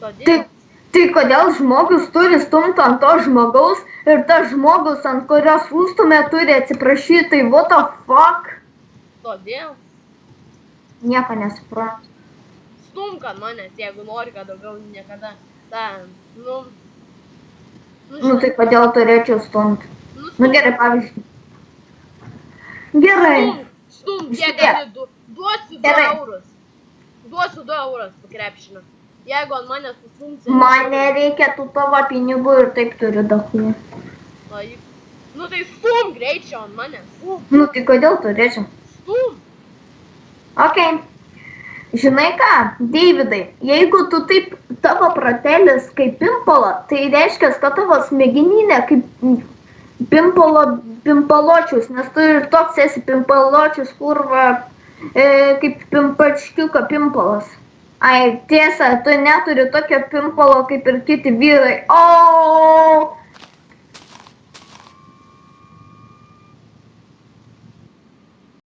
Todėl. Tai kodėl žmogus turi stumti ant to žmogaus ir tas žmogus, ant kurios užstumė, turi atsiprašyti, tai what the fuck? Todėl. Nieko nesuprantu. Stumk ant manęs, jeigu nori, kad daugiau niekada Nu tai kodėl turėčiau stumti? Nu gerai, pavyzdžiui. Gerai. Stumk, kiek gali, duosiu 2 eurus. Duosiu 2 eurus po krepšinio. Jeigu ant manęs sustumsi... Man nereikia tų tavo pinigų ir taip turiu daug. Nu tai stumk greičiau ant manęs. Nu tai kodėl turėčiau? Stumk. Okei. Žinai ką, Deividai, jeigu tu taip tavo pratelis kaip pimpala, tai reiškia, kad tavo smegeninė kaip pimpaločius, nes tu ir toks esi pimpaločius, kurva, kaip pimpačkiuko pimpalas. Ai, tiesa, tu neturi tokio pimpalo kaip ir kiti vyrai. O,